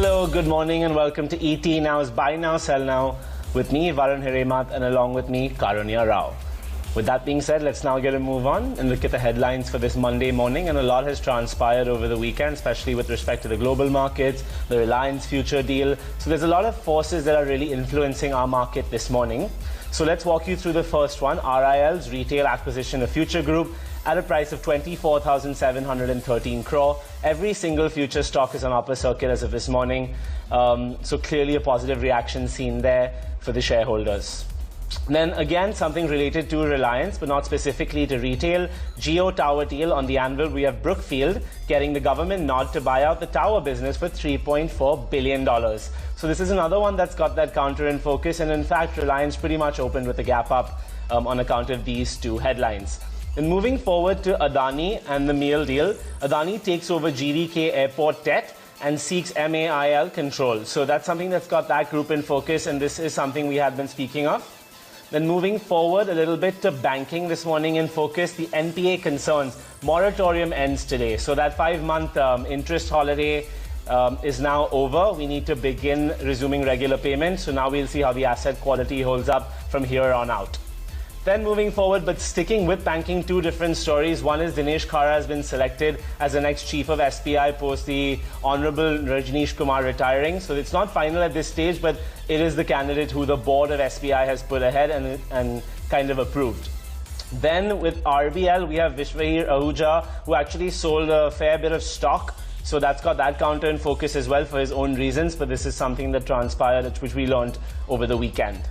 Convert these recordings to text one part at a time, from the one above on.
Hello, good morning and welcome to ET Now's Buy Now, Sell Now with me, Varun Hiremat, and along with me, Karunya Rao. With that being said, let's now get a move on and look at the headlines for this Monday morning. And a lot has transpired over the weekend, especially with respect to the global markets, the Reliance future deal. So there's a lot of forces that are really influencing our market this morning. So let's walk you through the first one, RIL's retail acquisition of Future Group at a price of 24,713 crore. Every single future stock is on upper circuit as of this morning. So clearly a positive reaction seen there for the shareholders. Then again, something related to Reliance, but not specifically to retail. Geo Tower deal on the anvil. We have Brookfield getting the government nod to buy out the tower business for $3.4 billion. So this is another one that's got that counter in focus. And in fact, Reliance pretty much opened with a gap up on account of these two headlines. And moving forward to Adani and the meal deal, Adani takes over GDK Airport debt and seeks MAIL control. So that's something that's got that group in focus, and this is something we had been speaking of. Then moving forward a little bit to banking this morning in focus, the NPA concerns. Moratorium ends today. So that 5-month interest holiday is now over. We need to begin resuming regular payments. So now we'll see how the asset quality holds up from here on out. Then moving forward, but sticking with banking, two different stories. One is Dinesh Khara has been selected as the next chief of SBI post the Honorable Rajneesh Kumar retiring. So it's not final at this stage, but it is the candidate who the board of SBI has put ahead and kind of approved. Then with RBL, we have Vishwahir Ahuja, who actually sold a fair bit of stock. So that's got that counter in focus as well for his own reasons. But this is something that transpired, which we learned over the weekend.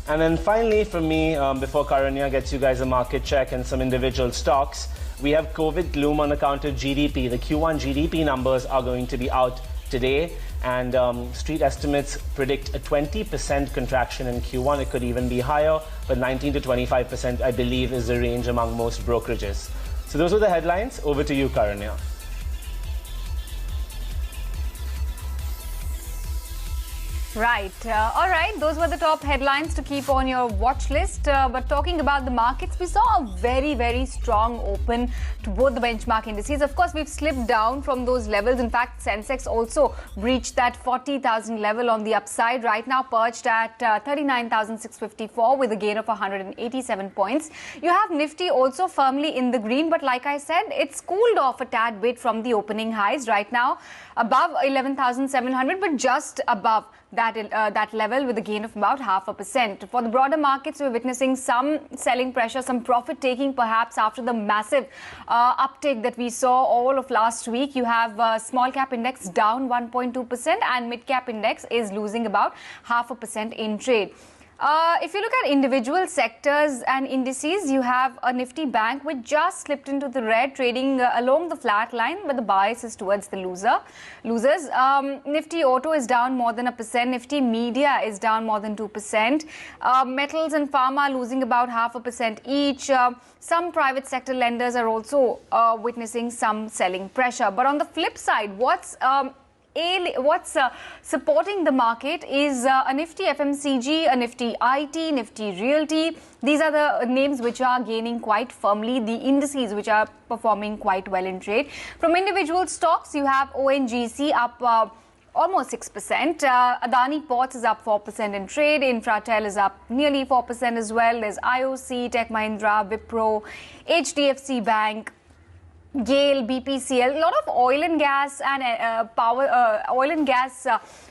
And then finally, from me, before Karunya gets you guys a market check and some individual stocks, we have COVID gloom on account of GDP. The Q1 GDP numbers are going to be out today, and street estimates predict a 20% contraction in Q1. It could even be higher, but 19 to 25%, I believe, is the range among most brokerages. So those are the headlines. Over to you, Karunya. Right. All right. Those were the top headlines to keep on your watch list. But talking about the markets, we saw a very, very strong open to both the benchmark indices. Of course, we've slipped down from those levels. In fact, Sensex also breached that 40,000 level on the upside. Right now, perched at 39,654 with a gain of 187 points. You have Nifty also firmly in the green. But like I said, it's cooled off a tad bit from the opening highs. Right now, above 11,700, but just above that level with a gain of about 0.5%. For the broader markets, we're witnessing some selling pressure, some profit taking perhaps after the massive uptake that we saw all of last week. You have small cap index down 1.2% and mid cap index is losing about 0.5% in trade. If you look at individual sectors and indices, you have a Nifty Bank which just slipped into the red, trading along the flat line, but the bias is towards the losers. Nifty Auto is down more than 1%. Nifty Media is down more than 2%. Metals and Pharma losing about 0.5% each. Some private sector lenders are also witnessing some selling pressure. But on the flip side, what's supporting the market is a Nifty FMCG, a Nifty IT, Nifty Realty. These are the names which are gaining quite firmly, the indices which are performing quite well in trade. From individual stocks, you have ONGC up almost 6%. Adani Ports is up 4% in trade. Infratel is up nearly 4% as well. There's IOC, Tech Mahindra, Wipro, HDFC Bank, GAIL, BPCL. A lot of oil and gas and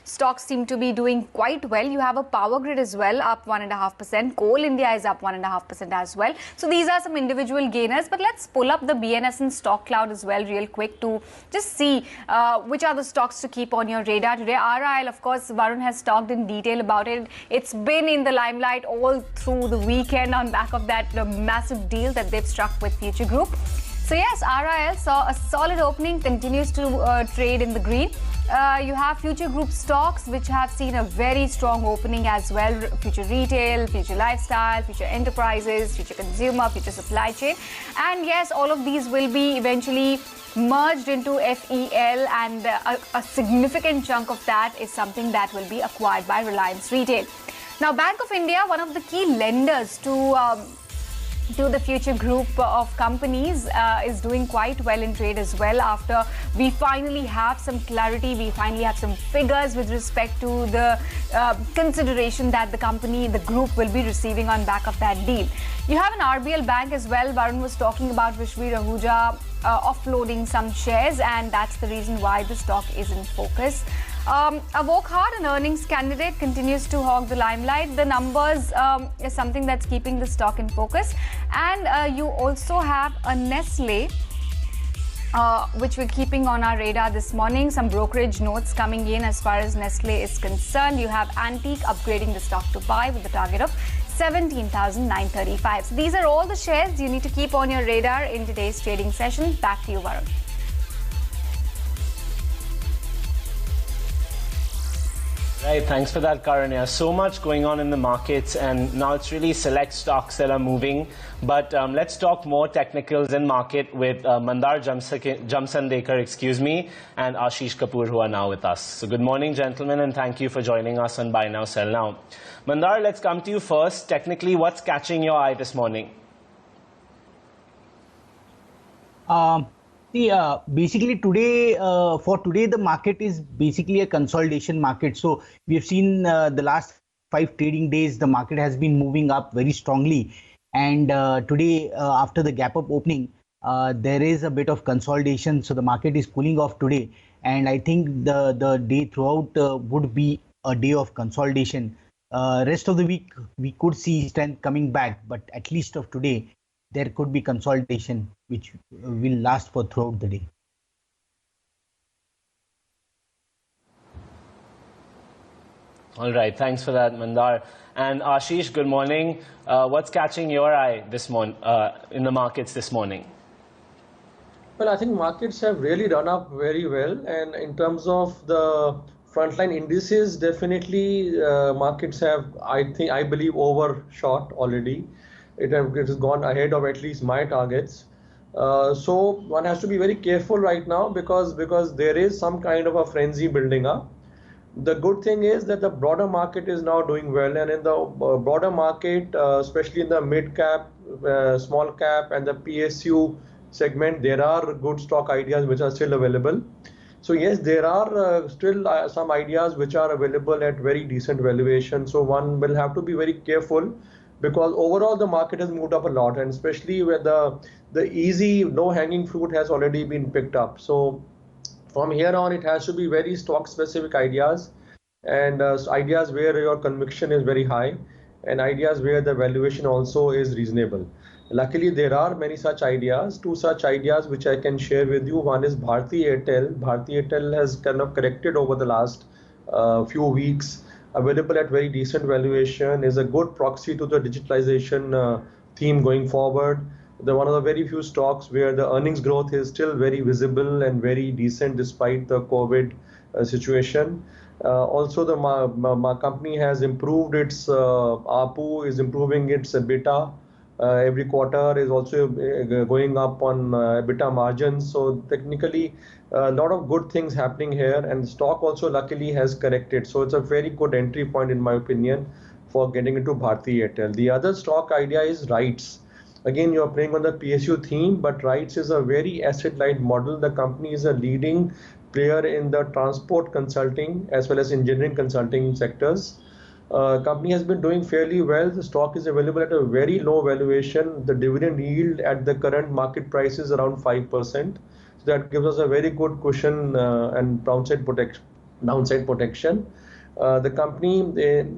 stocks seem to be doing quite well. You have a Power Grid as well, up 1.5%. Coal India is up 1.5% as well. So these are some individual gainers. But let's pull up the BNS and stock cloud as well real quick to just see which are the stocks to keep on your radar today. RIL, of course, Varun has talked in detail about it. It's been in the limelight all through the weekend on back of that massive deal that they've struck with Future Group. So yes, RIL saw a solid opening, continues to trade in the green. You have Future Group stocks which have seen a very strong opening as well. Future Retail, Future Lifestyle, Future Enterprises, Future Consumer, Future Supply Chain. And yes, all of these will be eventually merged into FEL, and a significant chunk of that is something that will be acquired by Reliance Retail. Now, Bank of India, one of the key lenders to to the future group of companies is doing quite well in trade as well, after we finally have some clarity, we finally have some figures with respect to the consideration that the group will be receiving on back of that deal. You have an RBL Bank as well. Varun was talking about Vishwi Rahuja offloading some shares, and that's the reason why the stock is in focus. A work hard and earnings candidate continues to hog the limelight. The numbers is something that's keeping the stock in focus. And you also have a Nestle, which we're keeping on our radar this morning. Some brokerage notes coming in as far as Nestle is concerned. You have Antique upgrading the stock to buy with the target of 17,935. So these are all the shares you need to keep on your radar in today's trading session. Back to you, Varun. Right, thanks for that, Karanya. So much going on in the markets, and now it's really select stocks that are moving. But let's talk more technicals in market with Mandar Jamsandekar, and Ashish Kapoor, who are now with us. So good morning, gentlemen, and thank you for joining us on Buy Now, Sell Now. Mandar, let's come to you first. Technically, what's catching your eye this morning? Basically today, for today, the market is basically a consolidation market. So we have seen the last 5 trading days, the market has been moving up very strongly. And today, after the gap up opening, there is a bit of consolidation. So the market is cooling off today. And I think the day throughout would be a day of consolidation. Rest of the week, we could see strength coming back, but at least of today, there could be consolidation which will last for throughout the day. All right, thanks for that, Mandar. And Ashish, good morning. What's catching your eye this morning in the markets this morning? Well, I think markets have really run up very well, and in terms of the frontline indices, definitely markets have, I believe, overshot already. It has gone ahead of at least my targets. So one has to be very careful right now because there is some kind of a frenzy building up. The good thing is that the broader market is now doing well, and in the broader market, especially in the mid cap, small cap, and the PSU segment, there are good stock ideas which are still available. So yes, there are still some ideas which are available at very decent valuation. So one will have to be very careful, because overall the market has moved up a lot, and especially where the easy low hanging fruit has already been picked up. So from here on, it has to be very stock specific ideas, and ideas where your conviction is very high, and ideas where the valuation also is reasonable. Luckily, there are many such ideas. 2 such ideas which I can share with you. One is Bharti Airtel. Bharti Airtel has kind of corrected over the last few weeks. Available at very decent valuation, is a good proxy to the digitalization theme going forward. They're one of the very few stocks where the earnings growth is still very visible and very decent despite the COVID situation. Also, the company has improved its ARPU, is improving its EBITDA. Every quarter is also going up on EBITDA margins. So technically, a lot of good things happening here, and the stock also luckily has corrected. So it's a very good entry point in my opinion for getting into Bharti Airtel. The other stock idea is RITES. Again, you are playing on the PSU theme, but RITES is a very asset-light model. The company is a leading player in the transport consulting as well as engineering consulting sectors. Company has been doing fairly well. The stock is available at a very low valuation. The dividend yield at the current market price is around 5%. So that gives us a very good cushion and downside protection. The company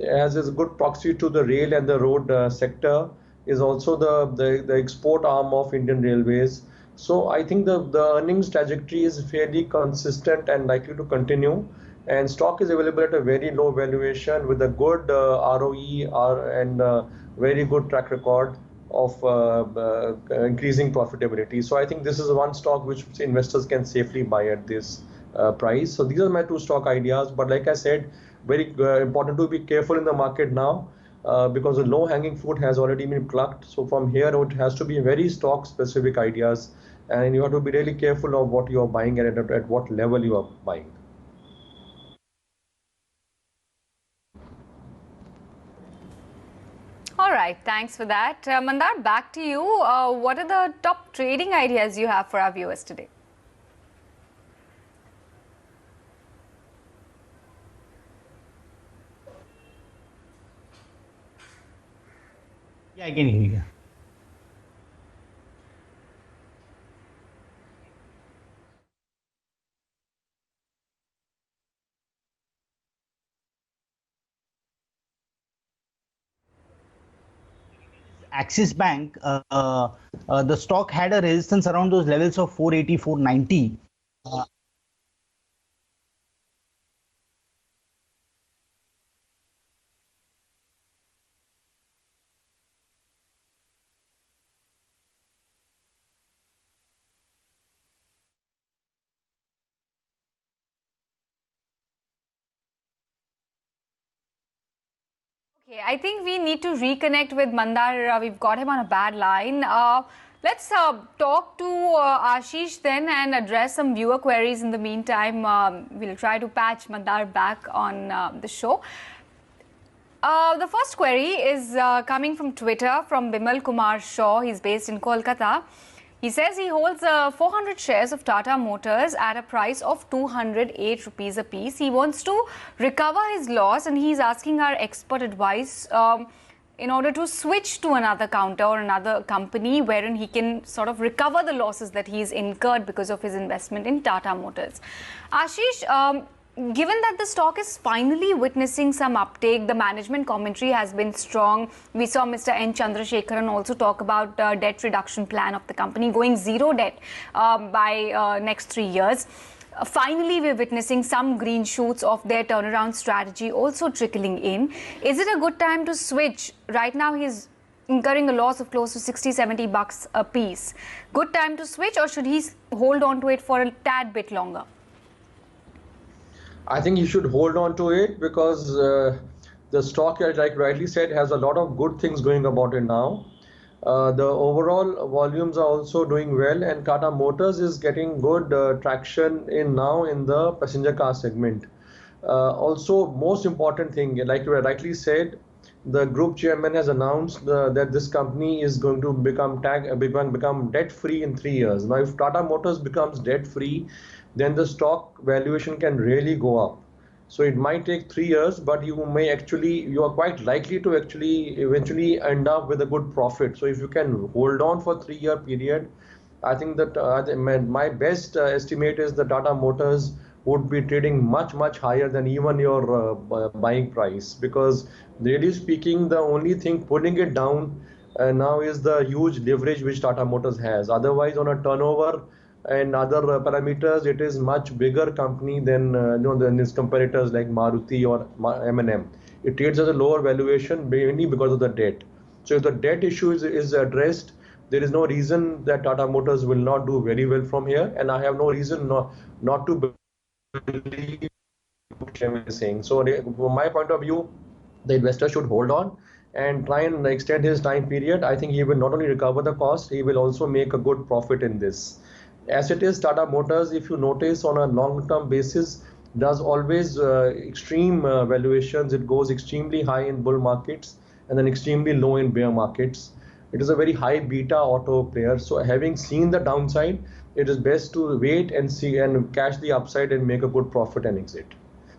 has a good proxy to the rail and the road sector, is also the export arm of Indian Railways. So I think the earnings trajectory is fairly consistent and likely to continue. And stock is available at a very low valuation with a good ROE and very good track record of increasing profitability. So I think this is one stock which investors can safely buy at this price. So these are my 2 stock ideas. But like I said, very important to be careful in the market now because the low hanging fruit has already been plucked. So from here, it has to be very stock specific ideas, and you have to be really careful of what you are buying and at what level you are buying. All All right, thanks for that. Mandar, back to you. What are the top trading ideas you have for our viewers today? Yeah, I can hear you. Axis Bank, the stock had a resistance around those levels of 480, 490. Okay, I think we need to reconnect with Mandar. We've got him on a bad line. Let's talk to Ashish then and address some viewer queries in the meantime. We'll try to patch Mandar back on the show. The first query is coming from Twitter from Bimal Kumar Shaw. He's based in Kolkata. He says he holds 400 shares of Tata Motors at a price of 208 rupees a piece. He wants to recover his loss and he's asking our expert advice in order to switch to another counter or another company wherein he can sort of recover the losses that he's incurred because of his investment in Tata Motors. Ashish, given that the stock is finally witnessing some uptake, the management commentary has been strong. We saw Mr. N. Chandrasekharan also talk about debt reduction plan of the company, going zero debt by next 3 years. Finally, we're witnessing some green shoots of their turnaround strategy also trickling in. Is it a good time to switch? Right now, he's incurring a loss of close to 60-70 bucks a piece. Good time to switch, or should he hold on to it for a tad bit longer? I think you should hold on to it because the stock, like rightly said, has a lot of good things going about it now. The overall volumes are also doing well, and Tata Motors is getting good traction in the passenger car segment. Also, most important thing, like you rightly said, the group chairman has announced that this company is going to become debt free in 3 years. Now, if Tata Motors becomes debt free, then the stock valuation can really go up. So it might take 3 years, but you are quite likely to actually eventually end up with a good profit. So if you can hold on for 3 year period, I think that my best estimate is that Tata Motors would be trading much higher than even your buying price, because really speaking, the only thing pulling it down now is the huge leverage which Tata Motors has. Otherwise, on a turnover and other parameters, it is much bigger company than than its competitors like Maruti or M&M. It trades at a lower valuation mainly because of the debt. So if the debt issue is addressed, there is no reason that Tata Motors will not do very well from here, and I have no reason not to believe what Chairman is saying. So from my point of view, the investor should hold on and try and extend his time period. I think he will not only recover the cost, he will also make a good profit in this. As it is, Tata Motors, if you notice on a long-term basis, does always extreme valuations. It goes extremely high in bull markets and then extremely low in bear markets. It is a very high beta auto player. So having seen the downside, it is best to wait and see and catch the upside and make a good profit and exit.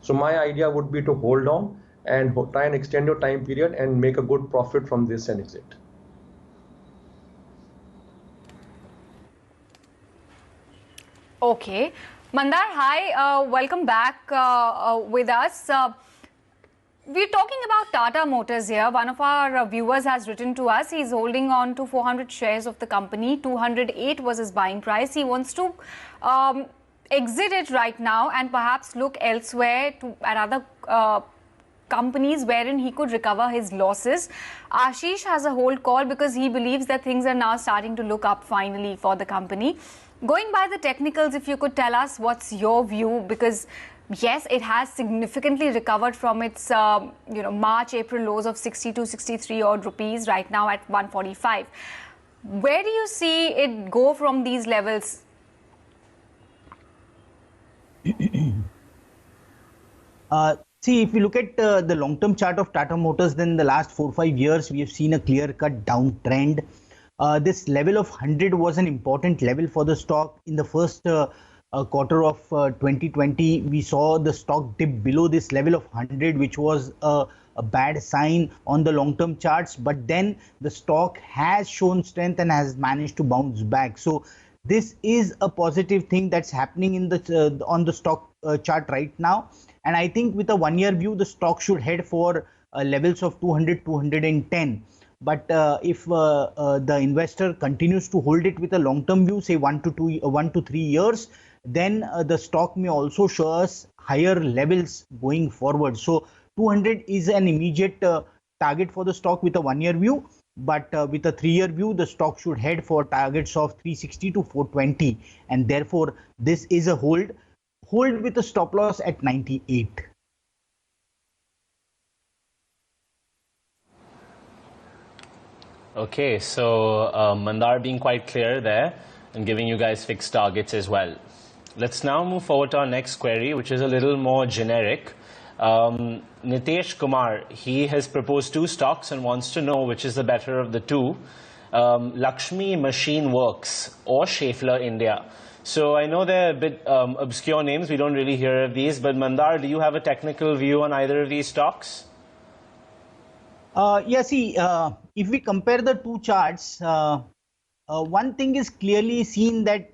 So my idea would be to hold on and try and extend your time period and make a good profit from this and exit. Okay. Mandar, hi. Welcome back with us. We're talking about Tata Motors here. One of our viewers has written to us. He's holding on to 400 shares of the company. 208 was his buying price. He wants to exit it right now and perhaps look elsewhere at other companies wherein he could recover his losses. Ashish has a hold call because he believes that things are now starting to look up finally for the company. Going by the technicals, if you could tell us what's your view, because yes, it has significantly recovered from its March, April lows of 62, 63 odd rupees, right now at 145. Where do you see it go from these levels? See, if you look at the long-term chart of Tata Motors, then the last 4 or 5 years, we have seen a clear-cut downtrend. This level of 100 was an important level for the stock. In the first quarter of 2020, we saw the stock dip below this level of 100, which was a bad sign on the long-term charts. But then the stock has shown strength and has managed to bounce back. So this is a positive thing that's happening in the on the stock chart right now. And I think with a 1-year view, the stock should head for levels of 200, 210. But if the investor continues to hold it with a long-term view, say 1 to 3 years, then the stock may also show us higher levels going forward. So 200 is an immediate target for the stock with a 1-year view. But with a 3-year view, the stock should head for targets of 360 to 420. And therefore, this is a hold with a stop loss at 98. Okay, so Mandar being quite clear there and giving you guys fixed targets as well. Let's now move forward to our next query, which is a little more generic. Nitesh Kumar, he has proposed 2 stocks and wants to know which is the better of the 2. Lakshmi Machine Works or Schaeffler India. So I know they're a bit obscure names, we don't really hear of these, but Mandar, do you have a technical view on either of these stocks? Yeah, see, if we compare the 2 charts, one thing is clearly seen that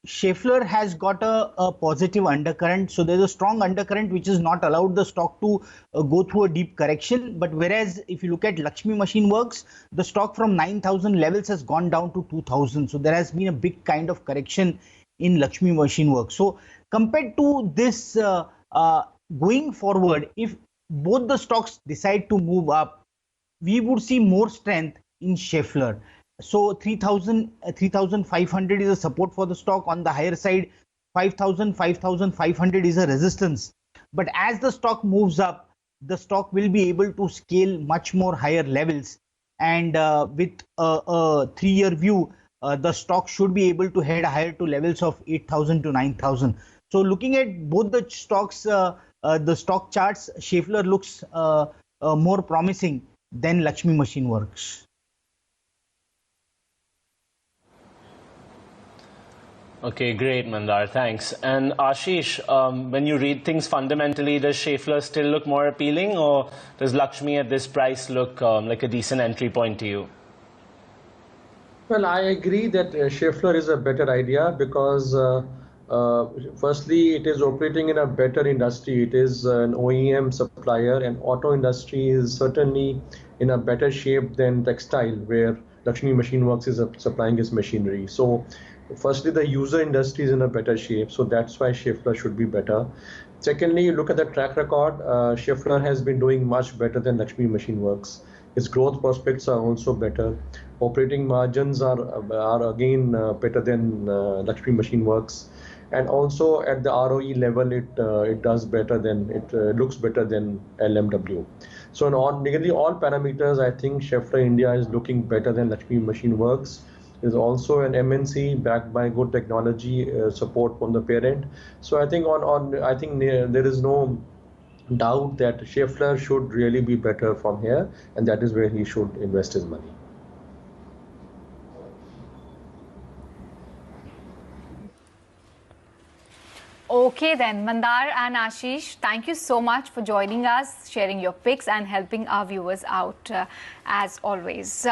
Schaeffler has got a positive undercurrent. So there's a strong undercurrent which has not allowed the stock to go through a deep correction. But whereas if you look at Lakshmi Machine Works, the stock from 9,000 levels has gone down to 2,000. So there has been a big kind of correction in Lakshmi Machine Works. So compared to this, going forward, if both the stocks decide to move up, we would see more strength in Schaeffler. So 3,500 is a support for the stock. On the higher side, 5,000, 5,500 is a resistance. But as the stock moves up, the stock will be able to scale much more higher levels. And with a 3-year view, the stock should be able to head higher to levels of 8,000 to 9,000. So looking at both the stocks, the stock charts, Schaeffler looks more promising than Lakshmi Machine Works. Okay, great, Mandar, thanks. And Ashish, when you read things fundamentally, does Schaeffler still look more appealing, or does Lakshmi at this price look like a decent entry point to you? Well, I agree that Schaeffler is a better idea because firstly, it is operating in a better industry. It is an OEM supplier, and auto industry is certainly in a better shape than textile, where Lakshmi Machine Works is supplying its machinery. So firstly, the user industry is in a better shape, so that's why Schaeffler should be better. Secondly, you look at the track record, Schaeffler has been doing much better than Lakshmi Machine Works. Its growth prospects are also better. Operating margins are again better than Lakshmi Machine Works. And also at the ROE level, it does better than, it looks better than LMW. So on nearly all parameters, I think Schaeffler India is looking better than Lakshmi Machine Works. Is also an MNC backed by good technology support from the parent. So I think I think there is no doubt that Schaeffler should really be better from here, and that is where he should invest his money. Okay then, Mandar and Ashish, thank you so much for joining us, sharing your picks and helping our viewers out as always.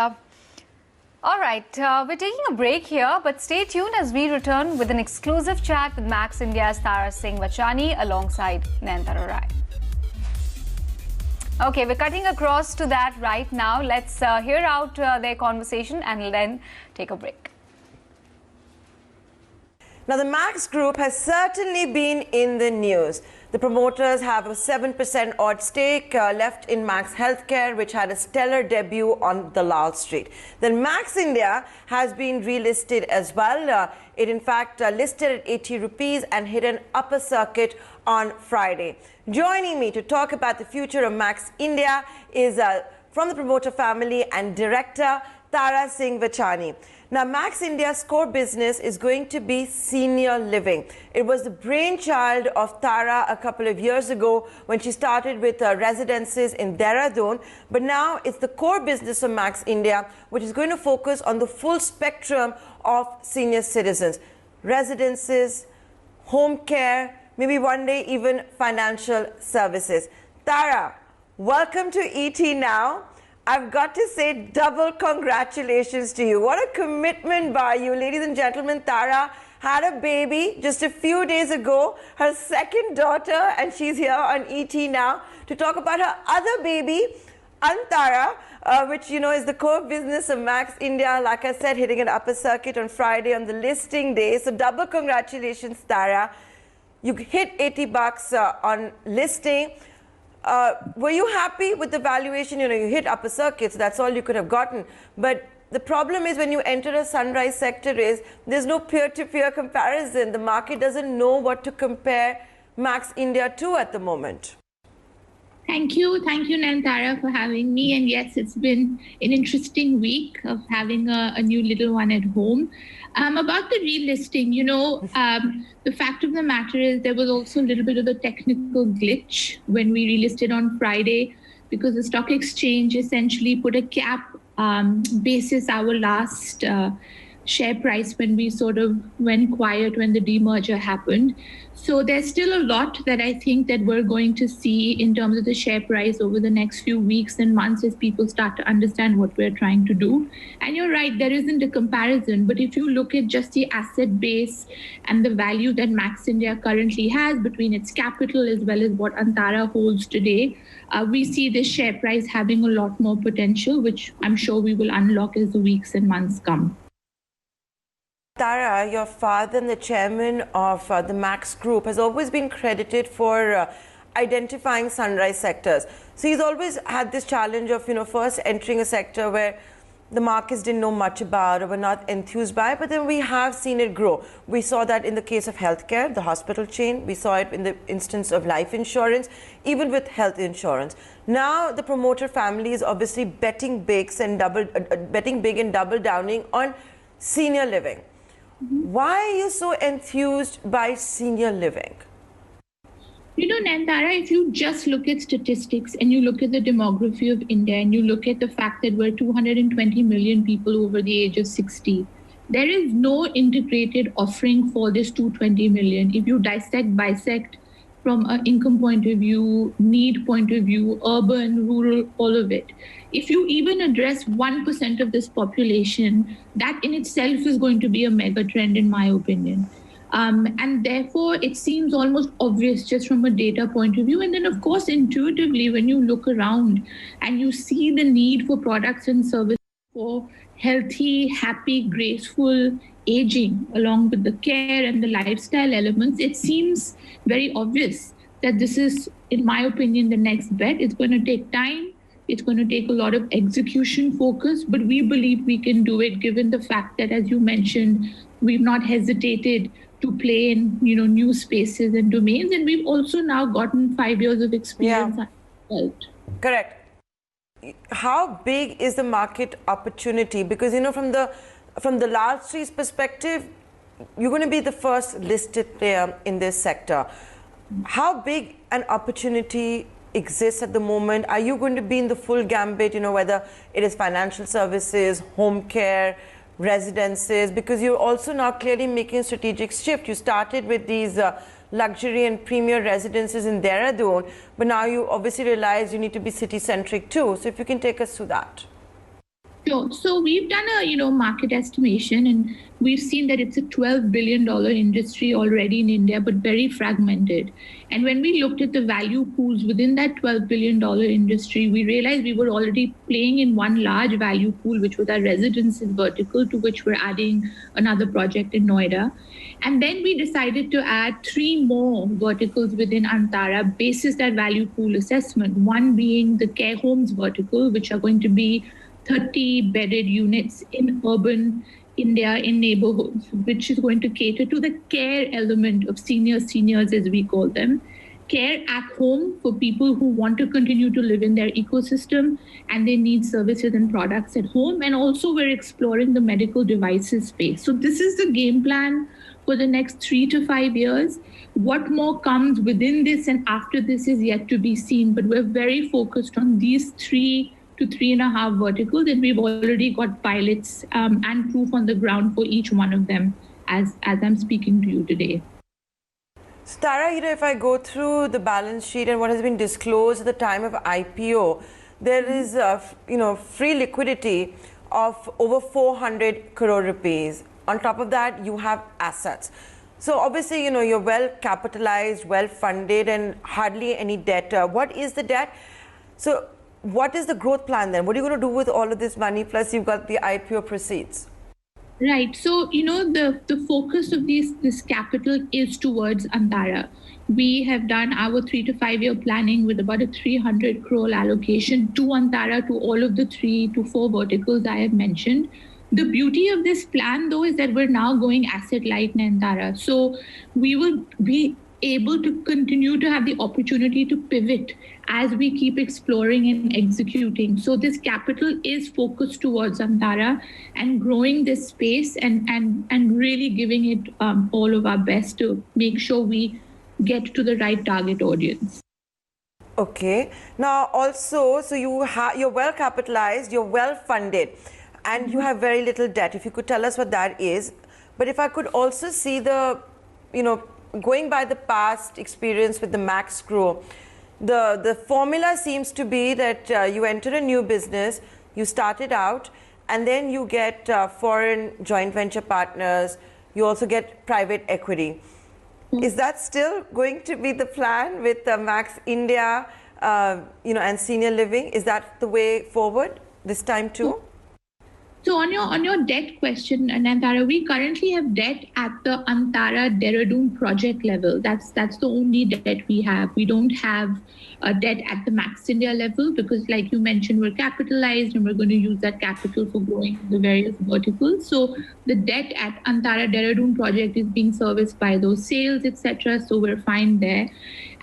All right, we're taking a break here, but stay tuned as we return with an exclusive chat with Max India's Tara Singh Vachani alongside Nayantara Rai. Okay, we're cutting across to that right now. Let's hear out their conversation and then take a break. Now, the Max Group has certainly been in the news. The promoters have a 7% odd stake left in Max Healthcare, which had a stellar debut on the Lal Street. Then Max India has been relisted as well. It in fact listed at 80 rupees and hit an upper circuit on Friday. Joining me to talk about the future of Max India is from the promoter family and director Tara Singh Vachani. Now, Max India's core business is going to be senior living. It was the brainchild of Tara a couple of years ago when she started with residences in Dehradun. But now it's the core business of Max India, which is going to focus on the full spectrum of senior citizens. Residences, home care, maybe one day even financial services. Tara, welcome to ET Now. I've got to say double congratulations to you. What a commitment by you. Ladies and gentlemen, Tara had a baby just a few days ago, her second daughter, and she's here on ET Now to talk about her other baby, Antara, which, you know, is the core business of Max India. Like I said, hitting an upper circuit on Friday on the listing day. So double congratulations, Tara. You hit 80 bucks on listing. Were you happy with the valuation? You know, you hit upper circuits, that's all you could have gotten. But the problem is when you enter a sunrise sector is there's no peer-to-peer comparison. The market doesn't know what to compare Max India to at the moment. Thank you, Nantara, for having me. And yes, it's been an interesting week of having a new little one at home. About the relisting, you know, the fact of the matter is there was also a little bit of a technical glitch when we relisted on Friday because the stock exchange essentially put a cap basis our last share price when we sort of went quiet when the demerger happened. So there's still a lot that I think that we're going to see in terms of the share price over the next few weeks and months as people start to understand what we're trying to do. And you're right, there isn't a comparison, but if you look at just the asset base and the value that Max India currently has between its capital as well as what Antara holds today, we see this share price having a lot more potential, which I'm sure we will unlock as the weeks and months come. Tara, your father and the chairman of the Max Group has always been credited for identifying sunrise sectors. So he's always had this challenge of, you know, first entering a sector where the markets didn't know much about or were not enthused by, but then we have seen it grow. We saw that in the case of healthcare, the hospital chain. We saw it in the instance of life insurance, even with health insurance. Now the promoter family is obviously betting big and double downing on senior living. Why are you so enthused by senior living? You know, Nantara, if you just look at statistics and you look at the demography of India and you look at the fact that we're 220 million people over the age of 60, there is no integrated offering for this 220 million. If you bisect from an income point of view, need point of view, urban, rural, all of it. If you even address 1% of this population, that in itself is going to be a mega trend, in my opinion. And therefore, it seems almost obvious just from a data point of view. And then, of course, intuitively, when you look around and you see the need for products and services for healthy, happy, graceful aging, along with the care and the lifestyle elements, it seems very obvious that this is, in my opinion, the next bet. It's going to take time. It's going to take a lot of execution focus, but we believe we can do it given the fact that, as you mentioned, we've not hesitated to play in, you know, new spaces and domains. And we've also now gotten 5 years of experience. Yeah. Correct. How big is the market opportunity? Because, you know, from the large trees perspective, you're going to be the first listed player in this sector. How big an opportunity exists at the moment? Are you going to be in the full gambit, you know, whether it is financial services, home care, residences? Because you're also now clearly making a strategic shift. You started with these luxury and premier residences in Dehradun, but now you obviously realize you need to be city-centric too. So if you can take us through that. Sure. So we've done a, market estimation, and we've seen that it's a $12 billion industry already in India, but very fragmented. And when we looked at the value pools within that $12 billion industry, we realized we were already playing in one large value pool, which was our residences vertical, to which we're adding another project in Noida. And then we decided to add 3 more verticals within Antara basis that value pool assessment, one being the care homes vertical, which are going to be 30 bedded units in urban India in neighborhoods, which is going to cater to the care element of seniors, as we call them. care at home for people who want to continue to live in their ecosystem and they need services and products at home. And also we're exploring the medical devices space. So this is the game plan for the next 3 to 5 years. What more comes within this and after this is yet to be seen, but we're very focused on these 3 to 3.5 verticals, and we've already got pilots and proof on the ground for each one of them as I'm speaking to you today. So Tara, if I go through the balance sheet and what has been disclosed at the time of IPO, there is free liquidity of over 400 crore rupees. On top of that, you have assets. So obviously, you're well capitalized, well funded, and hardly any debt. What is the debt? So what is the growth plan then? What are you going to do with all of this money? Plus, you've got the IPO proceeds. Right. So, the focus of this capital is towards Antara. We have done our 3 to 5 year planning with about a 300 crore allocation to Antara, to all of the 3 to 4 verticals I have mentioned. The beauty of this plan, though, is that we're now going asset light in Antara. So we will be able to continue to have the opportunity to pivot as we keep exploring and executing. So this capital is focused towards Antara and growing this space and really giving it all of our best to make sure we get to the right target audience. Okay. Now also, so you're well capitalized, you're well funded, and you have very little debt. If you could tell us what that is. But if I could also see the, going by the past experience with the Max Grow, the formula seems to be that you enter a new business, you start it out, and then you get foreign joint venture partners, you also get private equity. Is that still going to be the plan with Max India, and senior living? Is that the way forward this time too? So on your debt question, Antara, we currently have debt at the Antara Dehradun project level. That's the only debt we have. We don't have a debt at the Max India level because, like you mentioned, we're capitalized and we're going to use that capital for growing the various verticals. So the debt at Antara Dehradun project is being serviced by those sales, etc. So we're fine there.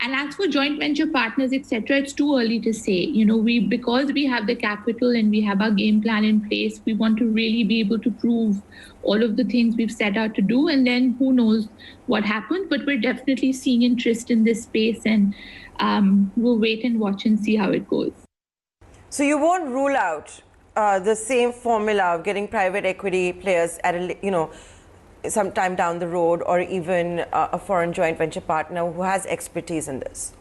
And as for joint venture partners, etc., it's too early to say. Because we have the capital and we have our game plan in place, we want to really be able to prove all of the things we've set out to do. And then who knows what happens, but we're definitely seeing interest in this space, and we'll wait and watch and see how it goes. So you won't rule out the same formula of getting private equity players at sometime down the road, or even a foreign joint venture partner who has expertise in this?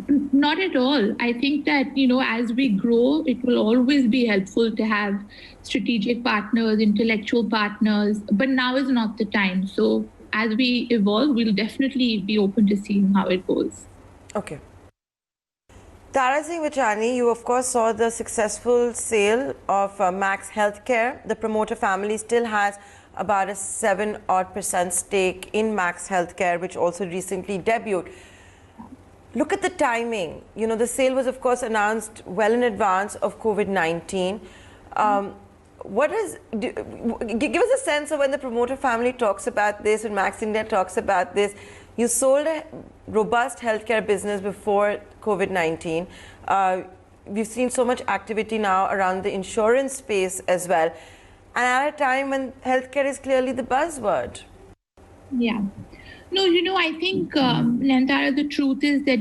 Not at all. I think that, as we grow, it will always be helpful to have strategic partners, intellectual partners, but now is not the time. So as we evolve, we'll definitely be open to seeing how it goes. Okay. Tara Singh Vichani, you of course saw the successful sale of Max Healthcare. The promoter family still has about a 7% stake in Max Healthcare, which also recently debuted. Look at the timing. The sale was, of course, announced well in advance of COVID-19. Give us a sense of when the promoter family talks about this, when Max India talks about this. You sold a robust healthcare business before COVID-19. We've seen so much activity now around the insurance space as well. And at a time when healthcare is clearly the buzzword. Yeah. No, I think, Nantara, the truth is that,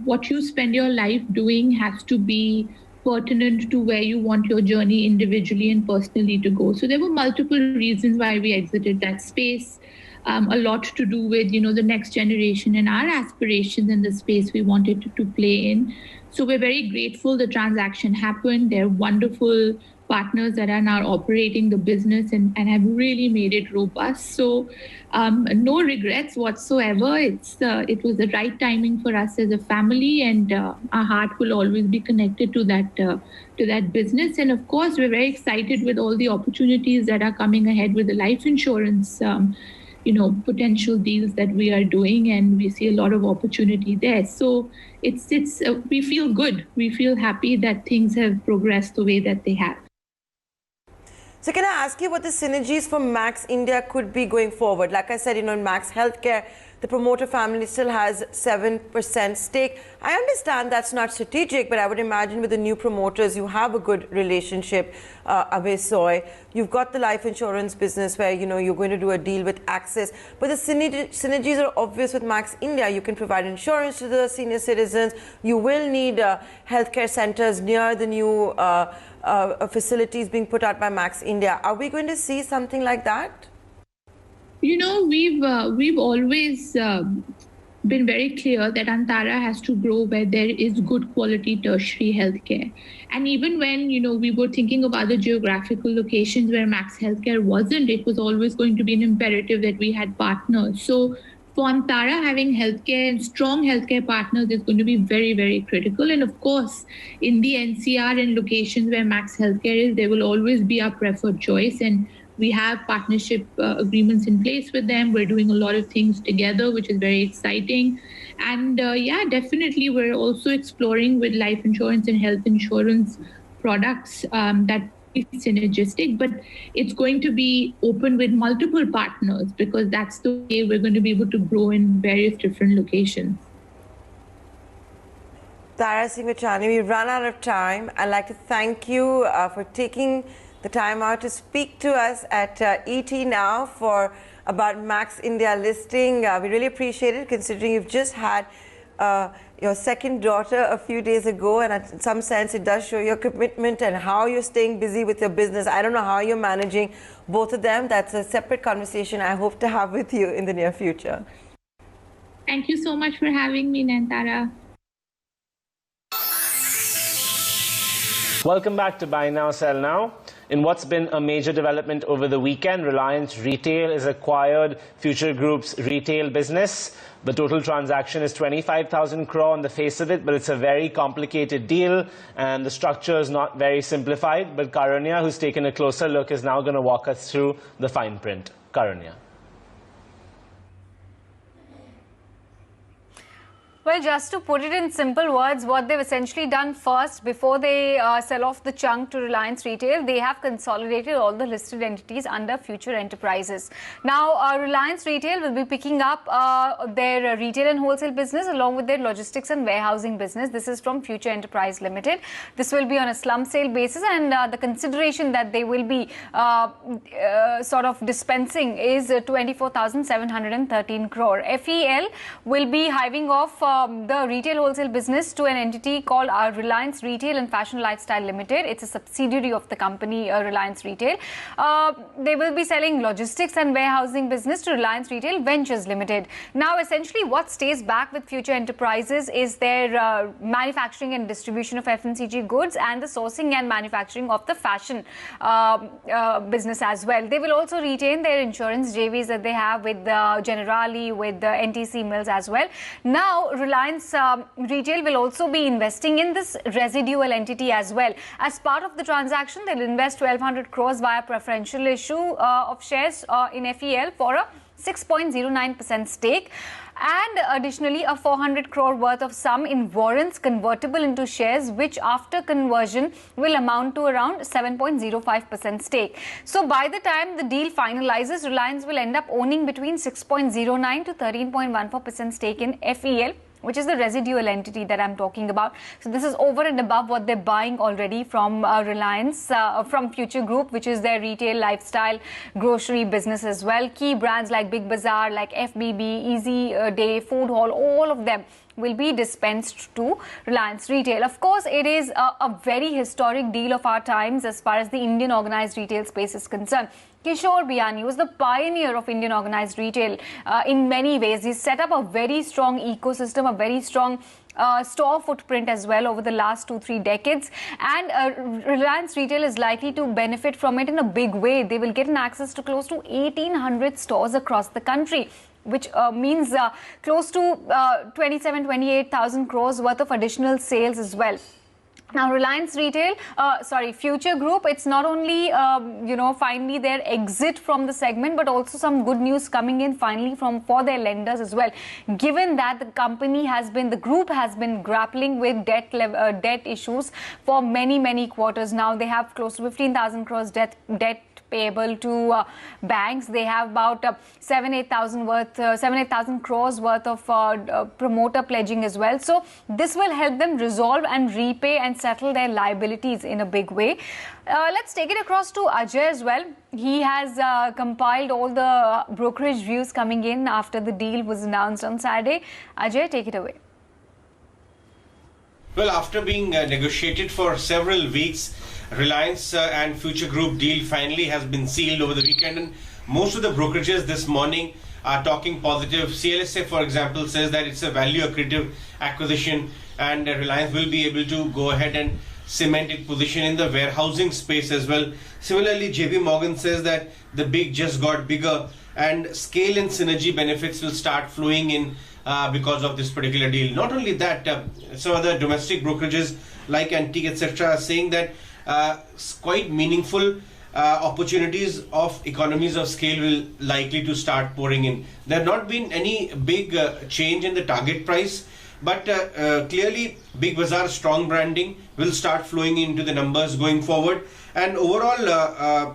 what you spend your life doing has to be pertinent to where you want your journey individually and personally to go. So there were multiple reasons why we exited that space. A lot to do with, the next generation and our aspirations in the space we wanted to play in. So we're very grateful the transaction happened. They're wonderful partners that are now operating the business and have really made it robust. So no regrets whatsoever. It was the right timing for us as a family, and our heart will always be connected to that business. And of course, we're very excited with all the opportunities that are coming ahead with the life insurance potential deals that we are doing, and we see a lot of opportunity there. So we feel good. We feel happy that things have progressed the way that they have. So can I ask you what the synergies for Max India could be going forward? Like I said, in Max Healthcare, The promoter family still has 7% stake. I understand that's not strategic, but I would imagine with the new promoters, you have a good relationship, Abhay Soy. You've got the life insurance business where, you're going to do a deal with Axis, but the synergies are obvious with Max India. You can provide insurance to the senior citizens. You will need healthcare centers near the new facilities being put out by Max India. Are we going to see something like that? We've always been very clear that Antara has to grow where there is good quality tertiary healthcare. And even when, we were thinking of other geographical locations where Max Healthcare wasn't, it was always going to be an imperative that we had partners. So for Antara, having healthcare and strong healthcare partners is going to be very, very critical. And of course, in the NCR and locations where Max Healthcare is, there will always be our preferred choice. And we have partnership agreements in place with them. We're doing a lot of things together, which is very exciting. And definitely we're also exploring with life insurance and health insurance products that is synergistic, but it's going to be open with multiple partners because that's the way we're going to be able to grow in various different locations. Tara Singh Vachani, we've run out of time. I'd like to thank you for taking the time out to speak to us at ET Now for about Max India listing. We really appreciate it, considering you've just had your second daughter a few days ago, and in some sense it does show your commitment and how you're staying busy with your business. I don't know how you're managing both of them. That's a separate conversation I hope to have with you in the near future. Thank you so much for having me, Nantara. Welcome back to Buy Now, Sell Now. In what's been a major development over the weekend, Reliance Retail has acquired Future Group's retail business. The total transaction is 25,000 crore on the face of it, but it's a very complicated deal and the structure is not very simplified. But Karunya, who's taken a closer look, is now going to walk us through the fine print. Karunya. Well, just to put it in simple words, what they've essentially done first, before they sell off the chunk to Reliance Retail, they have consolidated all the listed entities under Future Enterprises. Now, Reliance Retail will be picking up their retail and wholesale business along with their logistics and warehousing business. This is from Future Enterprise Limited. This will be on a slump sale basis, and the consideration that they will be sort of dispensing is 24,713 crore. FEL will be hiving off the retail wholesale business to an entity called Reliance Retail and Fashion Lifestyle Limited. It's a subsidiary of the company Reliance Retail. They will be selling logistics and warehousing business to Reliance Retail Ventures Limited. Now, essentially, what stays back with Future Enterprises is their manufacturing and distribution of FMCG goods and the sourcing and manufacturing of the fashion business as well. They will also retain their insurance JVs that they have with Generali, with the NTC Mills as well. Now, Reliance Retail will also be investing in this residual entity as well. As part of the transaction, they'll invest 1,200 crores via preferential issue of shares in FEL for a 6.09% stake, and additionally a 400 crore worth of sum in warrants convertible into shares, which after conversion will amount to around 7.05% stake. So by the time the deal finalizes, Reliance will end up owning between 6.09 to 13.14% stake in FEL, which is the residual entity that I'm talking about. So this is over and above what they're buying already from Reliance, from Future Group, which is their retail, lifestyle, grocery business as well. Key brands like Big Bazaar, like FBB, Easy Day, Food Hall, all of them will be dispensed to Reliance Retail. Of course, it is a very historic deal of our times as far as the Indian organized retail space is concerned. Kishore Biyani was the pioneer of Indian organized retail in many ways. He set up a very strong ecosystem, a very strong store footprint as well over the last 2-3 decades, and Reliance Retail is likely to benefit from it in a big way. They will get an access to close to 1,800 stores across the country, which means close to 28,000 crores worth of additional sales as well. Now, Reliance Retail, Future Group, it's not only, finally their exit from the segment, but also some good news coming in finally for their lenders as well. Given that the group has been grappling with debt issues for many, many quarters now. They have close to 15,000 crores debt payable to banks. They have about 7,000 crores worth of promoter pledging as well. So this will help them resolve and repay and settle their liabilities in a big way. Let's take it across to Ajay as well. He has compiled all the brokerage views coming in after the deal was announced on Saturday. Ajay, take it away. Well, after being negotiated for several weeks, Reliance and Future Group deal finally has been sealed over the weekend, and most of the brokerages this morning are talking positive. CLSA, for example, says that it's a value accretive acquisition, and Reliance will be able to go ahead and cement its position in the warehousing space as well. Similarly, JP Morgan says that the big just got bigger, and scale and synergy benefits will start flowing in because of this particular deal. Not only that, some other domestic brokerages like Antique, etc., are saying that quite meaningful opportunities of economies of scale will likely to start pouring in. There have not been any big change in the target price, but clearly Big Bazaar strong branding will start flowing into the numbers going forward. And overall,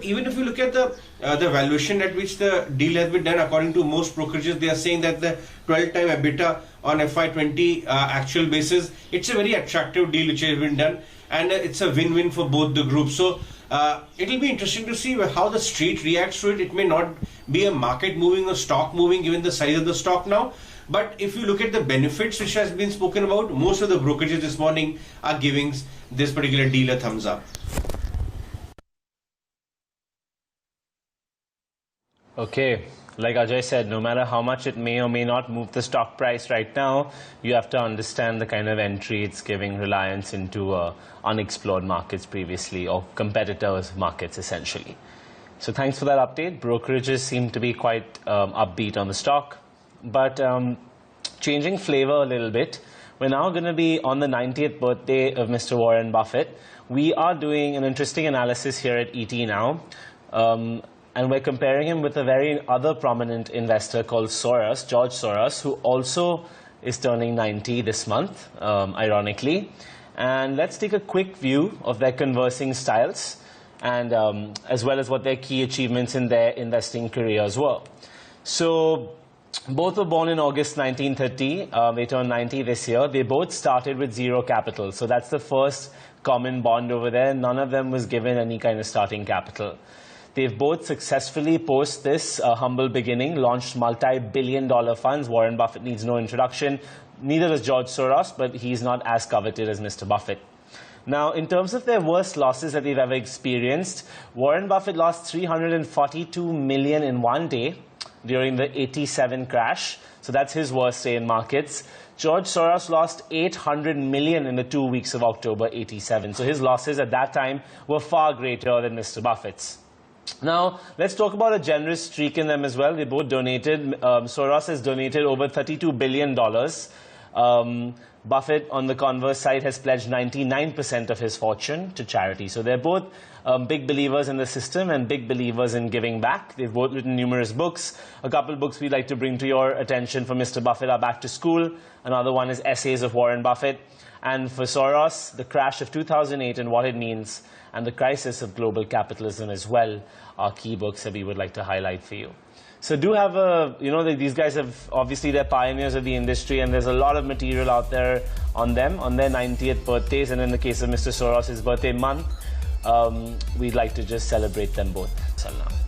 even if you look at the valuation at which the deal has been done, according to most brokerages, they are saying that the 12-time EBITDA on FY20 actual basis, it's a very attractive deal which has been done, and it's a win-win for both the groups. So it will be interesting to see how the street reacts to it. It may not be a market moving or stock moving given the size of the stock now, but if you look at the benefits which has been spoken about, most of the brokerages this morning are giving this particular deal a thumbs up. Okay, like Ajay said, no matter how much it may or may not move the stock price right now, you have to understand the kind of entry it's giving Reliance into unexplored markets previously, or competitors' markets essentially. So thanks for that update. Brokerages seem to be quite upbeat on the stock, but changing flavor a little bit, we're now going to be on the 90th birthday of Mr. Warren Buffett. We are doing an interesting analysis here at ET now. And we're comparing him with a very other prominent investor called Soros, George Soros, who also is turning 90 this month, ironically. And let's take a quick view of their conversing styles, and as well as what their key achievements in their investing careers were. So both were born in August 1930. They turned 90 this year. They both started with zero capital. So that's the first common bond over there. None of them was given any kind of starting capital. They've both successfully, post this humble beginning, launched multi-billion-dollar funds. Warren Buffett needs no introduction. Neither does George Soros, but he's not as coveted as Mr. Buffett. Now, in terms of their worst losses that they've ever experienced, Warren Buffett lost $342 million in one day during the '87 crash. So that's his worst day in markets. George Soros lost $800 million in the 2 weeks of October '87. So his losses at that time were far greater than Mr. Buffett's. Now, let's talk about a generous streak in them as well. They both donated. Soros has donated over $32 billion. Buffett, on the converse side, has pledged 99% of his fortune to charity. So they're both big believers in the system and big believers in giving back. They've both written numerous books. A couple of books we'd like to bring to your attention for Mr. Buffett are Back to School. Another one is Essays of Warren Buffett. And for Soros, The Crash of 2008 and What It Means, and The Crisis of Global Capitalism as well are key books that we would like to highlight for you. So do have a, these guys have, obviously they're pioneers of the industry, and there's a lot of material out there on them, on their 90th birthdays, and in the case of Mr. Soros' birthday month, we'd like to just celebrate them both. Now.